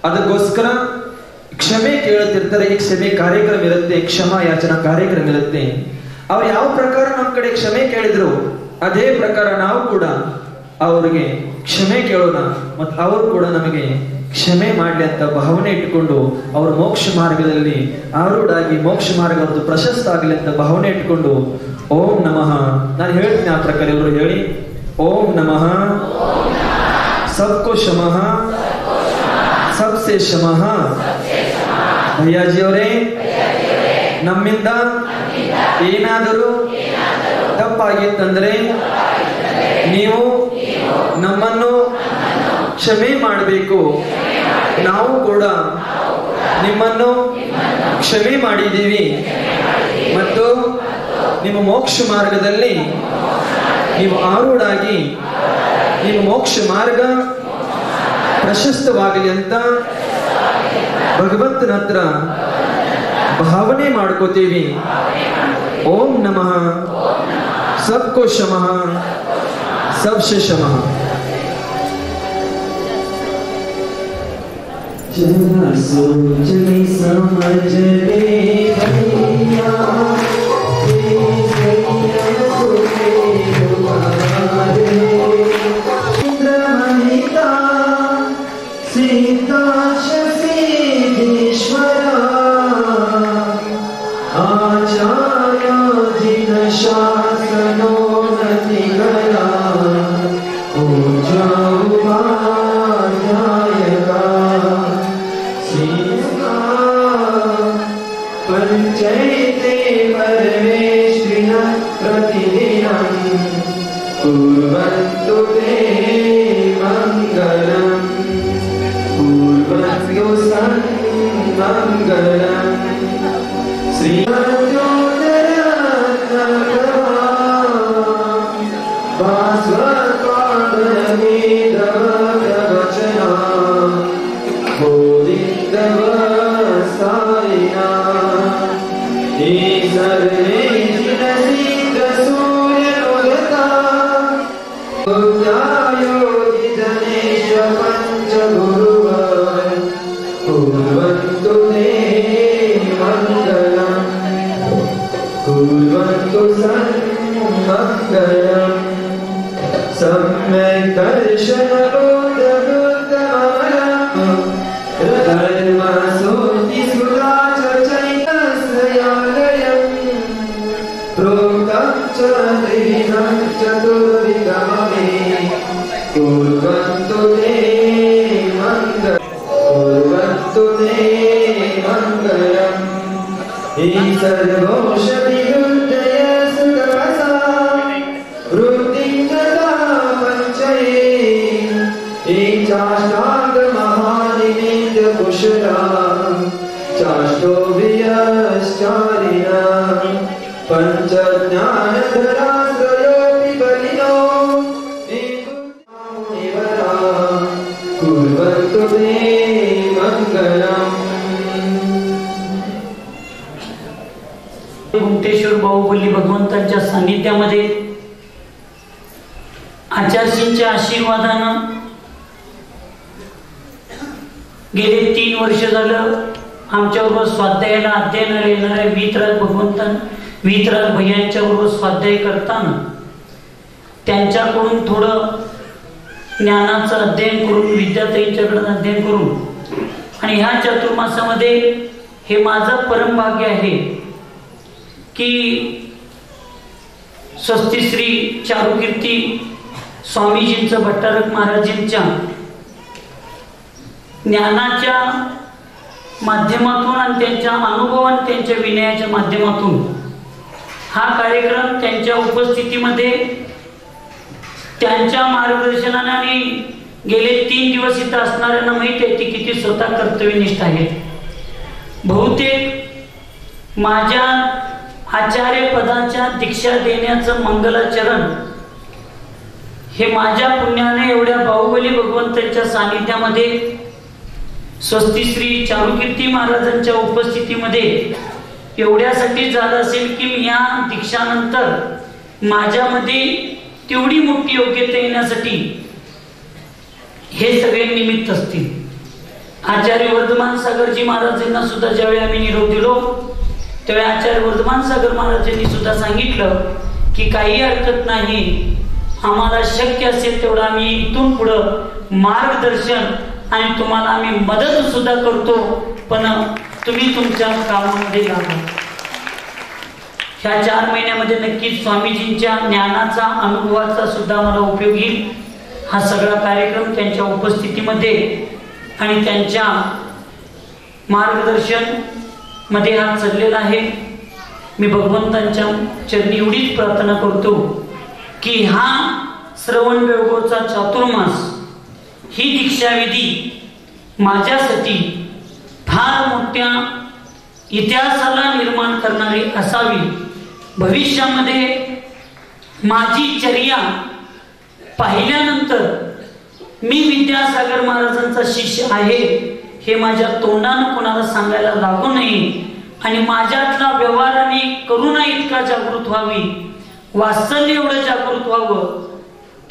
ಅದಕ್ಕೋಸ್ಕರ ಕ್ಷಮೆ ಕೇಳುತ್ತಿರ್ತಾರೆ. ಈ ಕ್ಷಮೆ ಕಾರ್ಯಕ್ರಮ ಇರುತ್ತೆ, ಕ್ಷಮಾ ಯಾಚನಾ ಕಾರ್ಯಕ್ರಮ ಇರುತ್ತೆ. ಅವ್ರು ಯಾವ ಪ್ರಕಾರ ನಮ್ಮ ಕಡೆ ಕ್ಷಮೆ ಕೇಳಿದ್ರು ಅದೇ ಪ್ರಕಾರ ನಾವು ಕೂಡ ಅವ್ರಿಗೆ ಕ್ಷಮೆ ಕೇಳೋಣ, ಮತ್ತು ಅವರು ಕೂಡ ನಮಗೆ ಕ್ಷಮೆ ಮಾಡಲಿ ಅಂತ ಭಾವನೆ ಇಟ್ಟುಕೊಂಡು ಅವರು ಮೋಕ್ಷ ಮಾರ್ಗದಲ್ಲಿ ಆರೂಢಾಗಿ ಮೋಕ್ಷ ಮಾರ್ಗ ಒಂದು ಪ್ರಶಸ್ತ ಆಗಲಿ ಅಂತ ಭಾವನೆ ಇಟ್ಟುಕೊಂಡು ಓಂ ನಮಃ, ನಾನು ಹೇಳ್ತೀನಿ ಆ ಪ್ರಕಾರ ಇವರು ಹೇಳಿ. ಓಂ ನಮಃ ಸಬ್ಕೋ ಶಮಃ ಸಬ್ಸೆ ಶಮಃ. ಭಯ್ಯಾಜಿಯವರೇ, ನಮ್ಮಿಂದ ಏನಾದರೂ ತಪ್ಪಾಗಿತ್ತಂದ್ರೆ ನೀವು ನಮ್ಮನ್ನು ಕ್ಷಮೆ ಮಾಡಬೇಕು. ನಾವು ಕೂಡ ನಿಮ್ಮನ್ನು ಕ್ಷಮೆ ಮಾಡಿದ್ದೀವಿ ಮತ್ತು ನಿಮ್ಮ ಮೋಕ್ಷ ಮಾರ್ಗದಲ್ಲಿ ನೀವು ಆರೂಢಾಗಿ ನಿಮ್ಮ ಮೋಕ್ಷ ಮಾರ್ಗ ಪ್ರಶಸ್ತವಾಗಲಿ ಅಂತ ಭಗವಂತನ ಹತ್ರ ಭಾವನೆ ಮಾಡ್ಕೋತೀವಿ. ಓಂ ನಮಃ ಸಬ್ಕೋ ಶಮಃ सबसे क्षमा. जरा सोच ले समझ ले भैया, इंद्रमहिता सीताश सिद्धेश्वरा आचार्य जिन शासनो नति गया पंचैते परमेश्वरिण प्रतिदिनं कुर्वन्तु ते मङ्गलम् कुर्वन्तु सन्मङ्गलम्. सम्यक् दर्शनोत्तमोत्तमम् धर्मसूतिसुधाचैतन्यलयम् प्रोक्तं च त्रिविधं चतुर्विधमपि कुर्वन्तु ते मङ्गलम् कुर्वन्तु ते मङ्गलम्. सर्वौषधिरुद्धय सुतपसा वृत्तिङ्गता पञ्चये चाष्टाङ्गमहानिमित्त कुशला चाष्टो वियश्चारिणा पञ्चज्ञानधराश्रयोऽपि बलिनो कुर्वन्तु ते मङ्गलम्. गुंटेश्वर बाहुबली भगवंतांच्या सानिध्यामध्ये आचार्यजींच्या आशीर्वादानं गेले 3 वर्ष झालं आमच्याबरोबर स्वाध्यायाला अध्ययनाला येणाऱ्या वीतराज भैयांच्या बरोबर स्वाध्याय करताना त्यांच्याकडून थोडं ज्ञानाचं अध्ययन करून विद्यार्थ्यांच्याकडून अध्ययन करून आणि ह्या चातुर्मासामध्ये हे माझं परमभाग्य आहे की स्वस्तिश्री चारुकीर्ती स्वामीजींचं भट्टारक महाराजींच्या ज्ञानाच्या माध्यमातून आणि त्यांच्या अनुभवान त्यांच्या विनयाच्या माध्यमातून हा कार्यक्रम त्यांच्या उपस्थितीमध्ये त्यांच्या मार्गदर्शनाने आणि गेले 3 दिवस इथं असणाऱ्यांना माहित आहे ती किती स्वतः कर्तव्यनिष्ठ आहेत. बहुतेक माझ्या आचार्य पदाच्या दीक्षा देण्याचं मंगलाचरण हे माझ्या पुण्याने एवढ्या बाहुबली भगवंतांच्या सानिध्यामध्ये स्वस्ती श्री चारुकीर्ती महाराजांच्या उपस्थितीमध्ये एवढ्यासाठी झालं असेल की मी या दीक्षानंतर माझ्यामध्ये तेवढी मोठी योग्यता येण्यासाठी हे सगळे निमित्त असतील. आचार्य वर्धमान सागरजी महाराजांना सुद्धा ज्यावेळी आम्ही निरोप दिलो त्यावेळी आचार्य वर्धमान सागर महाराजांनी सुद्धा सांगितलं की काही हरकत नाही, आम्हाला शक्य असेल तेवढं आम्ही इथून पुढं मार्गदर्शन आणि तुम्हाला आम्ही मदत सुद्धा करतो, पण तुम्ही तुमच्या कामामध्ये लागा. ह्या 4 महिन्यामध्ये नक्कीच स्वामीजींच्या ज्ञानाचा अनुभवाचा सुद्धा मला उपयोग येईल. हा सगळा कार्यक्रम त्यांच्या उपस्थितीमध्ये आणि त्यांच्या मार्गदर्शन मध्ये हा चाललेला आहे. मी भगवंतांच्या चरणी एवढीच प्रार्थना करतो की हा श्रवण बेळगोळचा चातुर्मास ही दीक्षाविधी माझ्यासाठी फार मोठ्या इतिहासाला निर्माण करणारी असावी. भविष्यामध्ये माझी चर्या पाहिल्यानंतर मी विद्यासागर महाराजांचा शिष्य आहे हे माझ्या तोंडानं कोणाला सांगायला लागू नये आणि माझ्यातला व्यवहाराने करुणा इतका जागृत व्हावी, वात्सल्य एवढं जागृत व्हावं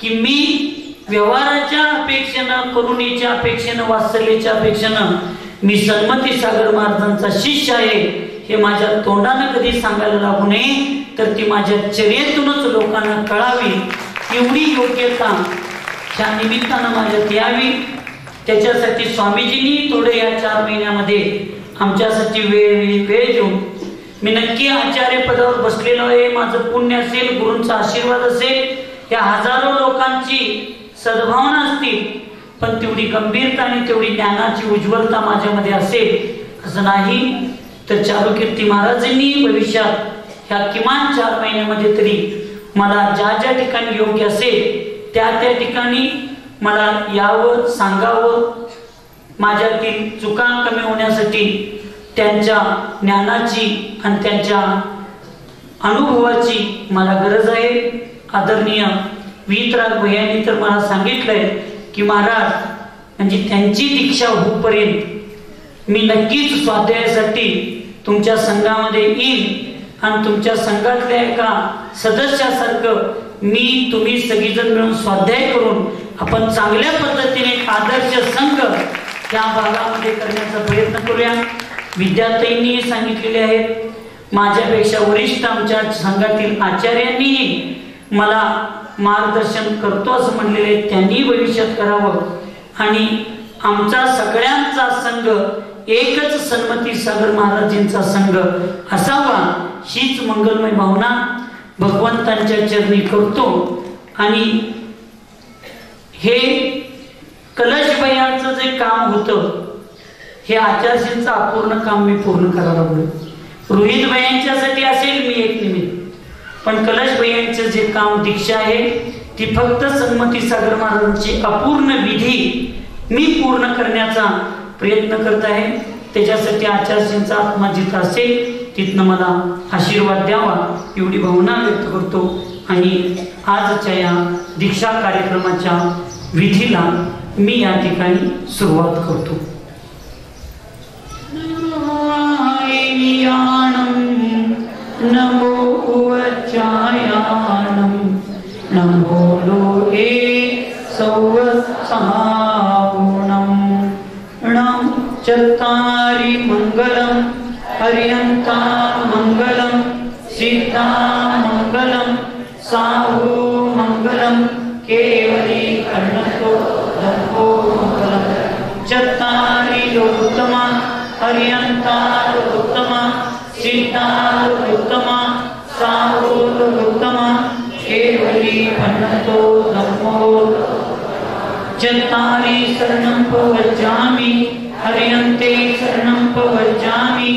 की मी व्यवहाराच्या अपेक्षेनं, करुणेच्या अपेक्षेनं, वात्सल्याच्या अपेक्षेनं मी सन्मती सागर महाराजांचा शिष्य आहे हे माझ्या तोंडानं कधी सांगायला लागू नये, तर ती माझ्या चर्येतूनच लोकांना कळावी. एवढी योग्यता ह्या निमित्तानं माझ्यात यावी. त्याच्यासाठी स्वामीजींनी थोडं या 4 महिन्यामध्ये आमच्यासाठी वेळ देऊन मी नक्की आचार्य पदावर बसलेलो आहे. माझं पुण्य असेल, गुरूंचा आशीर्वाद असेल, या हजारो लोकांची सद्भावना असतील, पण तेवढी गंभीरता आणि तेवढी ज्ञानाची उज्ज्वलता माझ्यामध्ये असेल असं नाही. तर चारुकीर्ती महाराजांनी भविष्यात ह्या किमान 4 महिन्यामध्ये तरी मला ज्या ज्या ठिकाणी योग्य असेल त्या त्या ठिकाणी मला यावं, सांगावं. माझ्यातील चुका कमी होण्यासाठी त्यांच्या ज्ञानाची आणि त्यांच्या अनुभवाची मला गरज आहे. आदरणीय वीतराग भैयांनी तर मला सांगितलंय की महाराज म्हणजे त्यांची दीक्षा होईपर्यंत मी नक्कीच स्वाध्यायासाठी तुमच्या संघामध्ये येईल आणि तुमच्या संघातल्या एका सदस्यासारखं मी तुम्ही सगळीजण मिळून स्वाध्याय करून आपण चांगल्या पद्धतीने आदर्श संघ त्या भागामध्ये करण्याचा प्रयत्न करूया. विद्यार्थ्यांनी सांगितलेले आहेत, माझ्यापेक्षा वरिष्ठ आमच्या संघातील आचार्यांनीही मला मार्गदर्शन करतो असं म्हणलेले, त्यांनी भविष्यात करावं आणि आमचा सगळ्यांचा संघ एकच सन्मती सागर महाराजांचा संघ असावा हीच मंगलमय भावना भगवंतांच्या चरणी करतो. आणि हे कलशभयांचं जे काम होतं हे आचार्यांचं अपूर्ण काम मी पूर्ण करायला लागलो. रोहित भयांच्यासाठी असेल मी एक निमित्त, पण कलश भयांचं जे काम दीक्षा आहे ती फक्त सन्मती सागर महाराजांची अपूर्ण विधी मी पूर्ण करण्याचा प्रयत्न करत आहे. त्याच्यासाठी आचार्यांचा आत्मा जिथं असेल तिथनं मला आशीर्वाद द्यावा एवढी भावना व्यक्त करतो आणि आजच्या या दीक्षा कार्यक्रमाच्या विधीला मी या ठिकाणी सुरुवात करतो. नमो उच्चायानम नमो लोहे सौवत्सावणम नम चत्तारि मंगलम हरियंता मंगलम सीता मंगलम साहू मंगलम केवली कर्णतो धर्मो मंगलम चत्तारि लोकोत्तमा हरियंता लोकोत्तमा सीता लोकोत्तमा साहू लोकोत्तमा केवली कर्णतो धर्मो चत्तारि शरणं प्रवज्जामि हरियन्ते शरणं प्रवज्जामि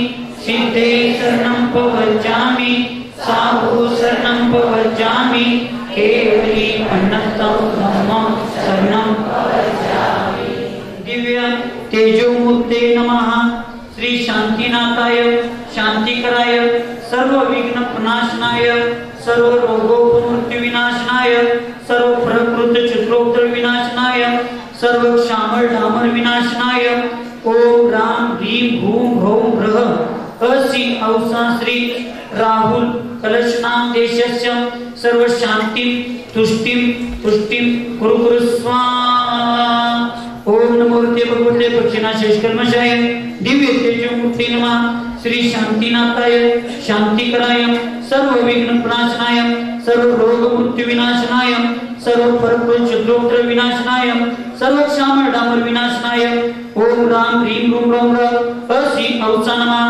सिद्धे शरणं प्रवज्जामि साहू शरणं प्रवज्जामि केवली अन्नतं धर्मं शरणं प्रवज्जामि. दिव्य तेजोमूर्ते नमः. श्री शांतिनाथाय शांतिकराय सर्व विघ्न प्रनाशनाय सर्व रोगोपमृत्यु विनाशनाय सर्व प्रकृत सर्व श्यामल डामर विनाशनाय ओम राम ह्रीम भूम भौम ह्रः असी औसा श्री राहुल कलशनाम देशस्य सर्व शांतिं तुष्टिं पुष्टिं कुरु कुरु स्वाहा। ओम नमो भगवते पक्षिनाशेष कर्मशाय दिव्य तेजोमूर्ति नमः श्री शांतिनाथाय शांतिकराय सर्व विघ्न प्रणाशनाय सर्व रोग मृत्यु विनाशनाय सर्व परम शत्रुत्र विनाशनाय सर्व क्षाम डामर विनाशनाय ओम राम ह्रीम रूम रोम श्री औसा नमः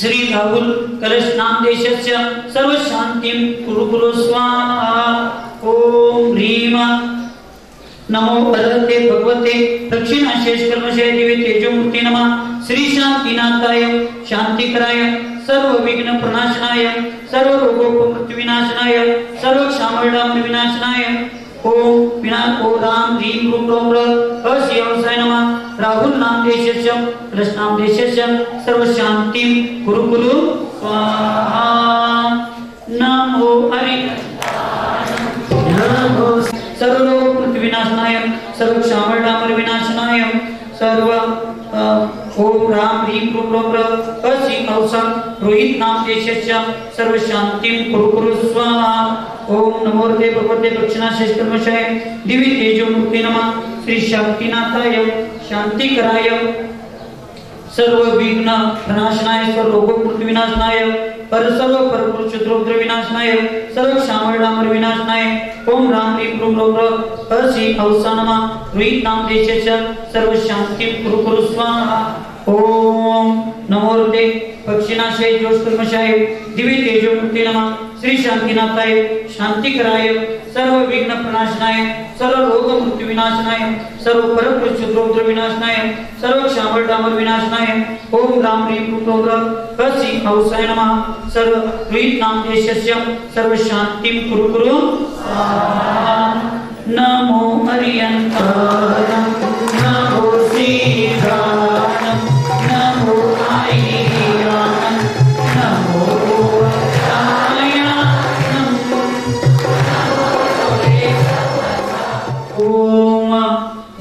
श्री राहुल कलश नाम देशस्य सर्व शांतिं कुरु कुरु स्वाहा। ओम ह्रीम नमो भगवते भगवते दक्षिणाशेष कर्मशय दिव्य तेजोमूर्ति नमः श्री शांतिनाथाय शांतिकराय सर्व विघ्न प्रणाशनाय सर्व रोगोपमृत्यु विनाशनाय सर्व क्षामडाम विनाशनाय ओम राम ह्रीम रूम रोम श्री औसाय नमः राहुल नाम देशस्य कृष्ण नाम देशस्य सर्व शांतिं कुरु कुरु स्वाहा। नमो हरि नमो सर्व रोग विनाशनाय सर्व क्षामल डामर विनाशनाय सर्व ओम राम ह्रीम रूम रोम श्री औसा रोहित नाम देशस्य सर्व शांतिं कुरु कुरु स्वाहा। ओम नमो भगवते दक्षिणाशेष कर्मशाय दिव्य तेजोमूर्ति नमः श्री शांतिनाथाय शांतिकराय सर्व विघ्न प्रणाशनाय सर्व रोगोपमृत्यु विनाशनाय सर्व परपुरुष शत्रुद्र विनाशनाय सर्व क्षामल डामर विनाशनाय ओम राम ह्रीम रूम रोम श्री औसा नमः रोहित नाम देशस्य सर्व शांतिं कुरु कुरु स्वाहा। ओम नमो पक्षिनाशय जोश कर्मशाय दिव्य तेजोमूर्ति नमः श्री शांतिनाथाय शांतिकराय सर्व विघ्न प्रणाशनाय सर्व रोग मृत्यु विनाशनाय सर्व परपुरुष शत्रुद्र विनाशनाय सर्व क्षामल डामर विनाशनाय ओम राम ह्रीम रूम रोम श्री औसाय नमः सर्व रोहित नाम देशस्य सर्व शांतिं कुरु कुरु स्वाहा। नमो हरियंतारं नमो श्रीराम नमो आईराम नमो ओम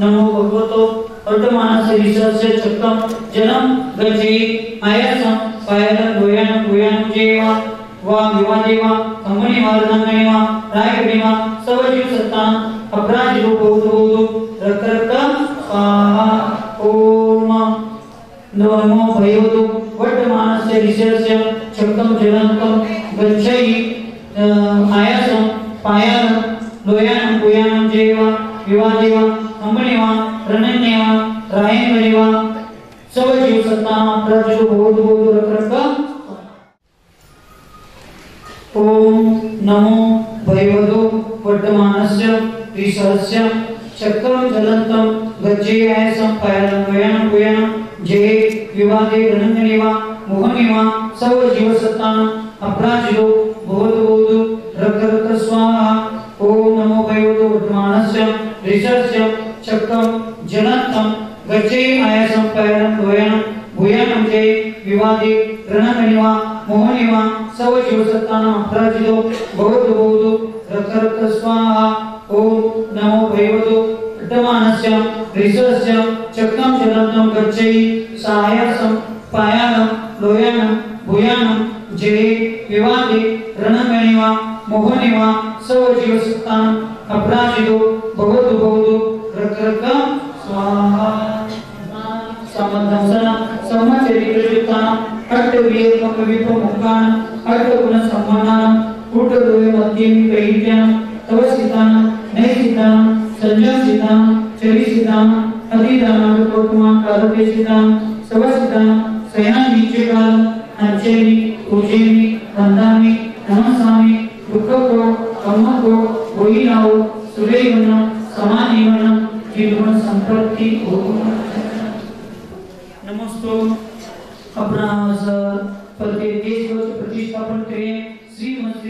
नमो भगवतो वर्तमान शरीरस्य चक्रम जन्म गजे आयासं पायलं गोयानं गोयानं जेवा वा विवादेवा कंगणी वारनांगणीवा रायगणीवा सवजीव सत्तान अपराज रूप होतो रक्त स्वाहा। ओम नमो भयोदो वर्तमान शरीरस्य चक्रम जलंतं गच्छै आयासं पायलं लोयानं गोयानं जेवा विवादेवा कंगणीवा रणन्यवा रायगणीवा सवजीव सत्तान अपराज रूप होतो रक्त। ओम नमो भयवदो वर्तमानस्य त्रिसहस्रं चक्रं ज्वलन्तं गच्छे आयसं पायलं गोयानं गोयानं जे विवादे रणन्यवा मोहनिवा सर्व जीवसत्तानं अपराजितो भवतु रक्त स्वाहा। ओम नमो भयवदो वर्तमानस्य त्रिसहस्रं चक्रं ज्वलन्तं गच्छे आयसं पायलं गोयानं गोयानं जे विवादे रणन्यवा मोहनिवा सर्व जीवसत्तानं अपराजितो भवतु रक्त स्वाहा। ओम नमो भयवदो वर्तमानस्य त्रिसहस्रं चक्रं ज्वलन्तं गच्छे सायसं पायलं लोयानं भूयानं जे विवादे रणन्यवा मोहनिवा सर्व जीवसत्तानं अपराजितो भवतु रक्त स्वाहा। समदंसनं समचरित्रयुक्तानं अट्टवीर्कविप्रमुखानं अट्टगुणसम्मानानं कूटद्वयमध्यं कैर्यं तवसितानं नैसितानं संजमसितानं चरिसितानं अधिदानं कोटमान् कारतेसितानं सवसितानं सयानीचकालं अंचेनि पूजेनि वन्दामि नमसामि दुःखको कम्मको गोयिनाओ सुरेवनं समानिवनं जीवन संपत्ति नमस्ते अपना पद के देश प्रतिष्ठापन करें श्रीमती